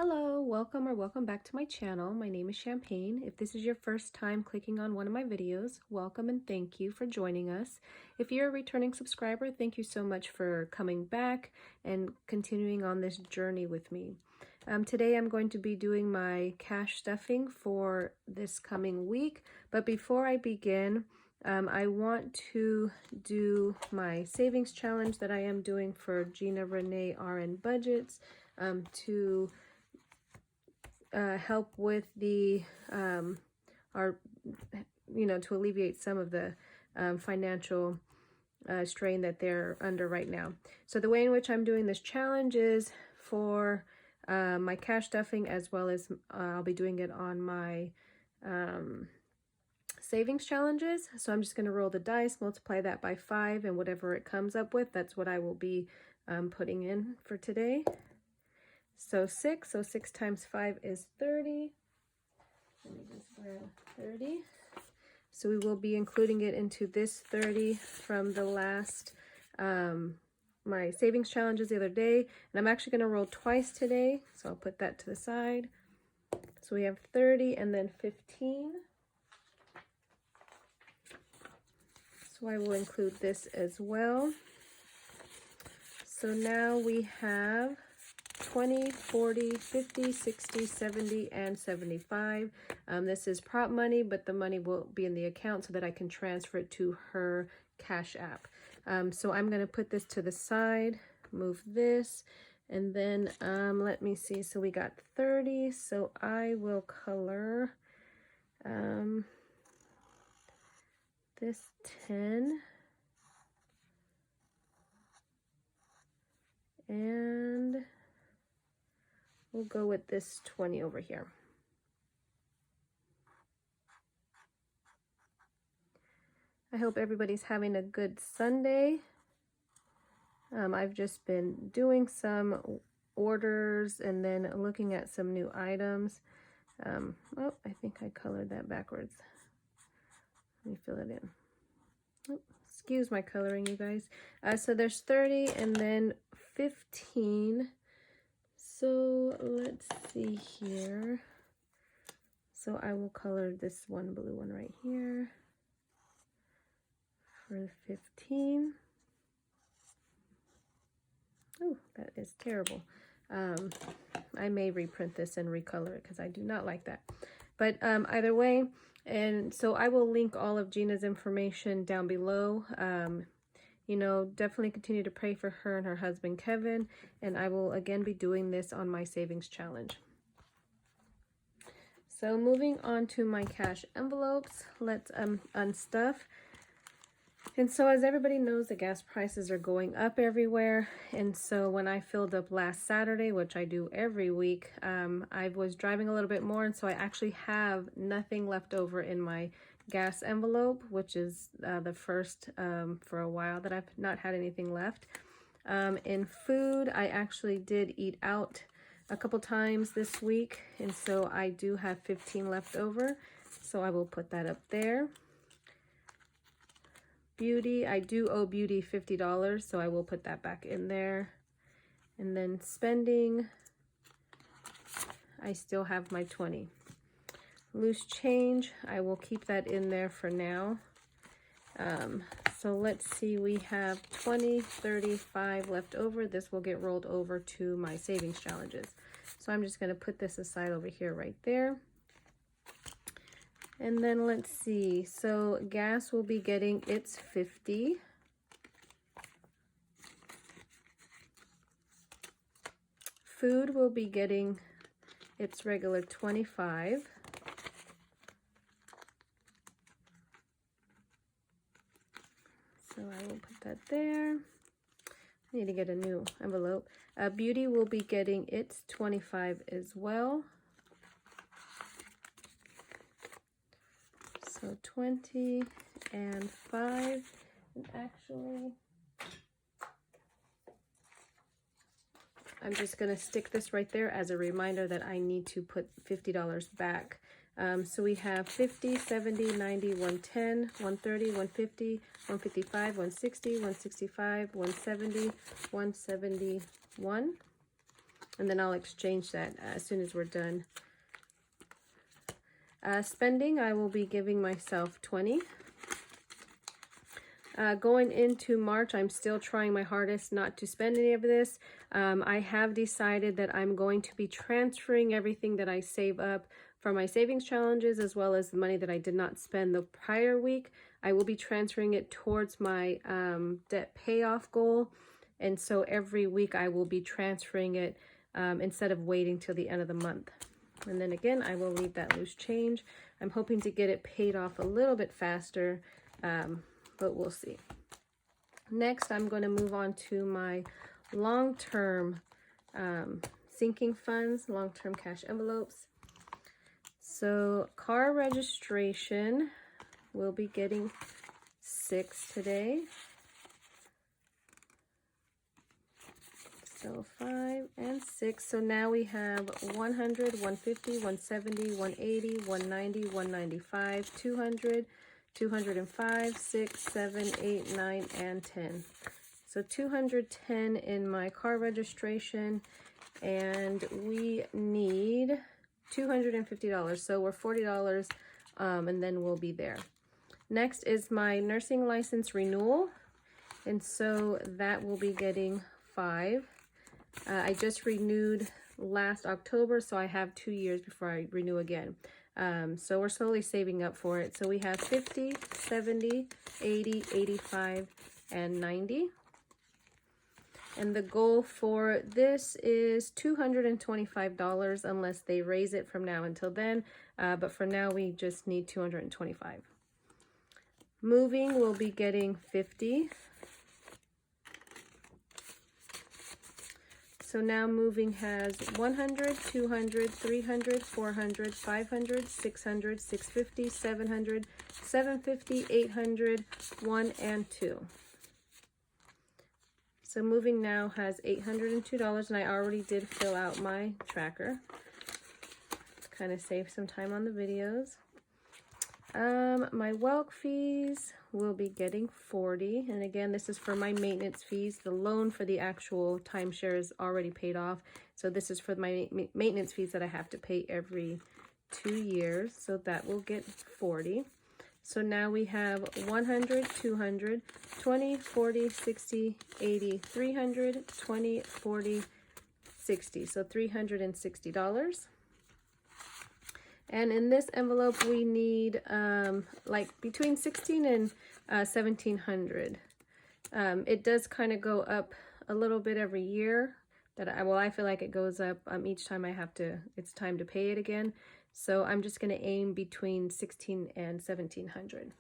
Hello, welcome or welcome back to my channel. My name is Champagne. If this is your first time clicking on one of my videos, welcome and thank you for joining us. If you're a returning subscriber, thank you so much for coming back and continuing on this journey with me. Today I'm going to be doing my cash stuffing for this coming week, but before I begin, I want to do my savings challenge that I am doing for Gina Renee RN Budgets to help with the to alleviate some of the financial strain that they're under right now. So the way in which I'm doing this challenge is for my cash stuffing, as well as I'll be doing it on my savings challenges. So I'm just going to roll the dice, multiply that by 5, and whatever it comes up with, that's what I will be putting in for today. So 6 times 5 is 30. Let me just grab 30. So we will be including it into this 30 from the last, my savings challenges the other day. And I'm actually going to roll twice today, so I'll put that to the side. So we have 30 and then 15. So I will include this as well. So now we have 20, 40, 50, 60, 70, and 75. This is prop money, but the money will be in the account so that I can transfer it to her Cash App. So I'm going to put this to the side, move this, and then let me see. So we got 30. So I will color this 10. And we'll go with this 20 over here. I hope everybody's having a good Sunday. I've just been doing some orders and then looking at some new items. Oh, I think I colored that backwards. Let me fill it in. Oh, excuse my coloring, you guys. So there's 30 and then 15. So let's see here. So I will color this one blue one right here for 15. Oh, that is terrible. I may reprint this and recolor it because I do not like that. But either way, and so I will link all of Gina's information down below. Definitely continue to pray for her and her husband, Kevin. And I will again be doing this on my savings challenge. So moving on to my cash envelopes, let's unstuff. And so as everybody knows, the gas prices are going up everywhere. And so when I filled up last Saturday, which I do every week, I was driving a little bit more. And so I actually have nothing left over in my gas envelope, which is the first for a while that I've not had anything left. In food, I actually did eat out a couple times this week, and so I do have 15 left over, so I will put that up there. Beauty, I do owe Beauty $50, so I will put that back in there. And then spending, I still have my 20. Loose change, I will keep that in there for now. So let's see, we have 20, 35 left over. This will get rolled over to my savings challenges. So I'm just going to put this aside over here right there. And then let's see, so gas will be getting its 50. Food will be getting its regular 25. So I will put that there. I need to get a new envelope. Beauty will be getting its 25 as well. So 20 and 5. And actually, I'm just going to stick this right there as a reminder that I need to put $50 back. So we have 50, 70, 90, 110, 130, 150, 155, 160, 165, 170, 171. and then I'll exchange that as soon as we're done. Spending, I will be giving myself 20. Going into March, I'm still trying my hardest not to spend any of this. I have decided that I'm going to be transferring everything that I save up for my savings challenges, as well as the money that I did not spend the prior week. I will be transferring it towards my debt payoff goal. And so every week I will be transferring it instead of waiting till the end of the month. And then again, I will leave that loose change. I'm hoping to get it paid off a little bit faster, but we'll see. Next, I'm going to move on to my long-term sinking funds, long-term cash envelopes. So car registration, we'll be getting 6 today. So 5 and 6. So now we have 100, 150, 170, 180, 190, 195, 200, 205, 6, 7, 8, 9, and 10. So 210 in my car registration, and we need $250. So we're $40, and then we'll be there. Next is my nursing license renewal, and so that will be getting 5. I just renewed last October, so I have 2 years before I renew again. So we're slowly saving up for it. So we have 50, 70, 80, 85, and 90. And the goal for this is $225 unless they raise it from now until then. But for now, we just need $225. Moving, we'll be getting 50. So now moving has 100, 200, 300, 400, 500, 600, 650, 700, 750, 800, 1, and 2. So moving now has $802, and I already did fill out my tracker to kind of save some time on the videos. My Welk fees will be getting 40, and again, this is for my maintenance fees. The loan for the actual timeshare is already paid off, so this is for my maintenance fees that I have to pay every 2 years, so that will get 40. So now we have 100, 200, 20, 40, 60, 80, 300, 20, 40, 60, so $360. And in this envelope, we need like between 16 and 1700. It does kind of go up a little bit every year. I feel like it goes up each time it's time to pay it again. So I'm just going to aim between 16 and 1700.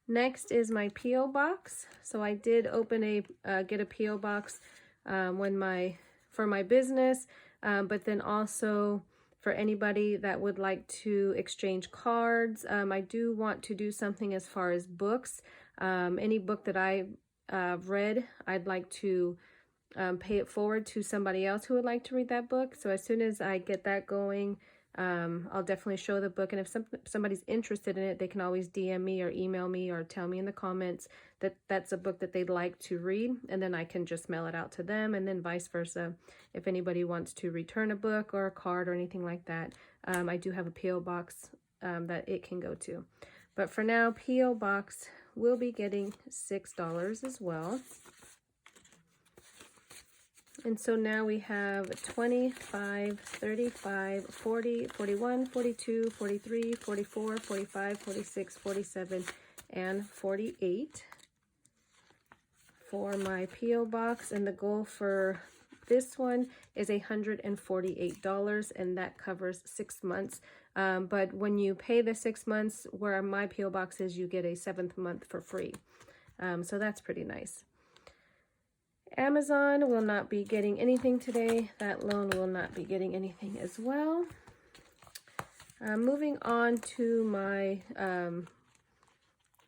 Next is my P.O. box. So I did get a P.O. box for my business, but then also for anybody that would like to exchange cards. I do want to do something as far as books. Any book that I read, I'd like to pay it forward to somebody else who would like to read that book. So as soon as I get that going, I'll definitely show the book. And if somebody's interested in it, they can always DM me or email me or tell me in the comments that that's a book that they'd like to read. And then I can just mail it out to them, and then vice versa. If anybody wants to return a book or a card or anything like that, I do have a P.O. box that it can go to. But for now, P.O. box will be getting $6 as well. And so now we have 25, 35, 40, 41, 42, 43, 44, 45, 46, 47, and 48 for my P.O. box. And the goal for this one is $148, and that covers 6 months. But when you pay the 6 months, where my P.O. box is, you get a 7th month for free. So that's pretty nice. Amazon will not be getting anything today. That loan will not be getting anything as well. Moving on to my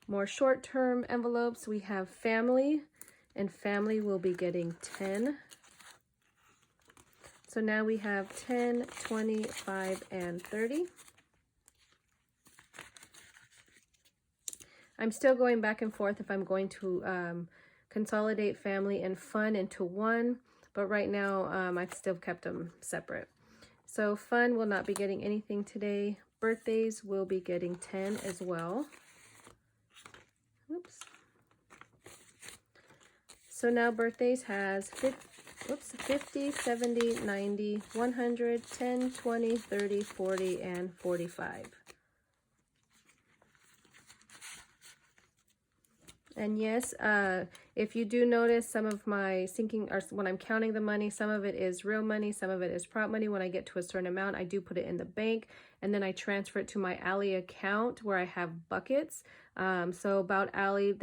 more short-term envelopes, we have family, and family will be getting 10. So now we have 10, 20, 5, and 30. I'm still going back and forth if I'm going to consolidate family and fun into one, but right now I've still kept them separate. So fun will not be getting anything today. Birthdays will be getting 10 as well. Oops. So now birthdays has 50, 70, 90, 100, 10, 20, 30, 40, and 45. And yes, if you do notice some of my sinking, or when I'm counting the money, some of it is real money, some of it is prop money. When I get to a certain amount, I do put it in the bank, and then I transfer it to my Ally account where I have buckets. So about Ally,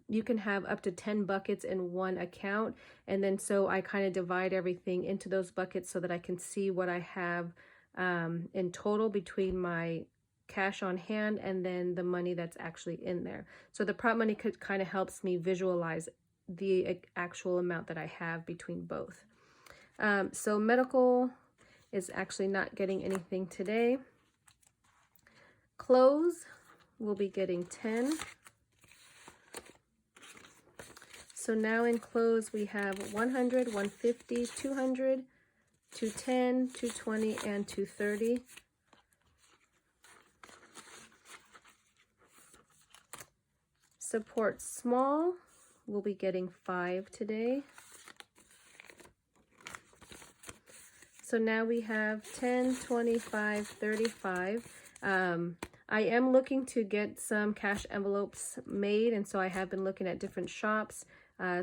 you can have up to 10 buckets in one account. And then so I kind of divide everything into those buckets so that I can see what I have in total between my cash on hand and then the money that's actually in there. So the prop money kind of helps me visualize the actual amount that I have between both. So medical is actually not getting anything today. Clothes will be getting 10. So now in clothes we have 100, 150, 200, 210, 220, and 230. Support small, we'll be getting 5 today. So now we have 10, 25, 35. I am looking to get some cash envelopes made, and so I have been looking at different shops.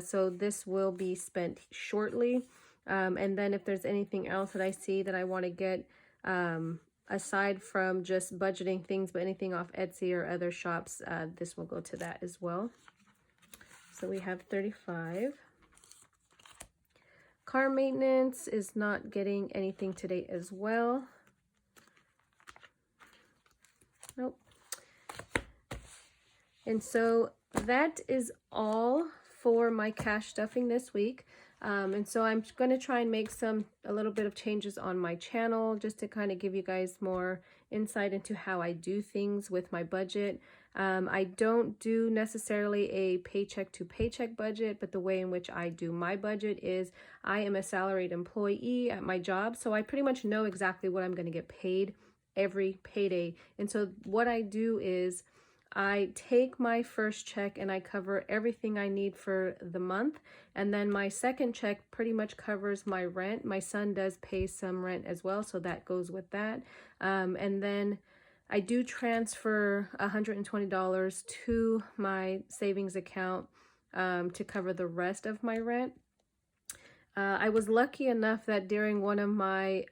So this will be spent shortly. And then if there's anything else that I see that I want to get, aside from just budgeting things, but anything off Etsy or other shops, this will go to that as well. So we have 35. Car maintenance is not getting anything today as well. Nope. And so that is all for my cash stuffing this week. And so I'm going to try and make a little bit of changes on my channel just to kind of give you guys more insight into how I do things with my budget. I don't do necessarily a paycheck to paycheck budget, but the way in which I do my budget is I am a salaried employee at my job. So I pretty much know exactly what I'm going to get paid every payday. And so what I do is I take my first check and I cover everything I need for the month. And then my second check pretty much covers my rent. My son does pay some rent as well, so that goes with that. And then I do transfer $120 to my savings account to cover the rest of my rent. I was lucky enough that during one of my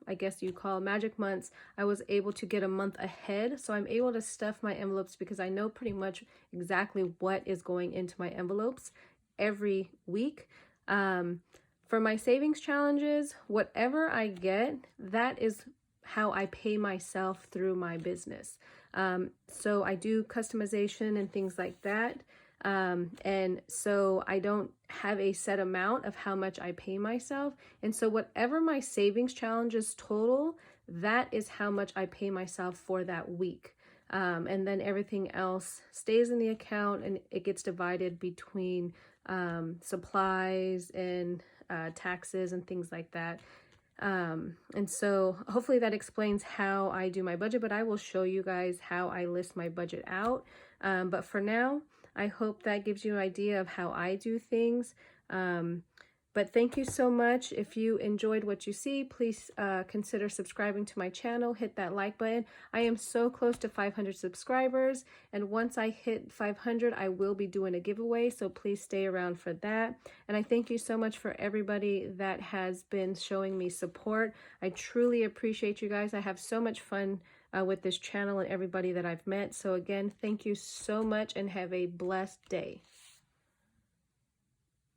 I guess you call magic months, I was able to get a month ahead. So I'm able to stuff my envelopes because I know pretty much exactly what is going into my envelopes every week. For my savings challenges, whatever I get, that is how I pay myself through my business. So I do customization and things like that. And so I don't have a set amount of how much I pay myself. And so whatever my savings challenges total, that is how much I pay myself for that week. And then everything else stays in the account and it gets divided between supplies and taxes and things like that. And so hopefully that explains how I do my budget, but I will show you guys how I list my budget out. But for now, I hope that gives you an idea of how I do things. But thank you so much. If you enjoyed what you see, please consider subscribing to my channel. Hit that like button. I am so close to 500 subscribers. And once I hit 500, I will be doing a giveaway. So please stay around for that. And I thank you so much for everybody that has been showing me support. I truly appreciate you guys. I have so much fun with this channel and everybody that I've met. So again, thank you so much and have a blessed day.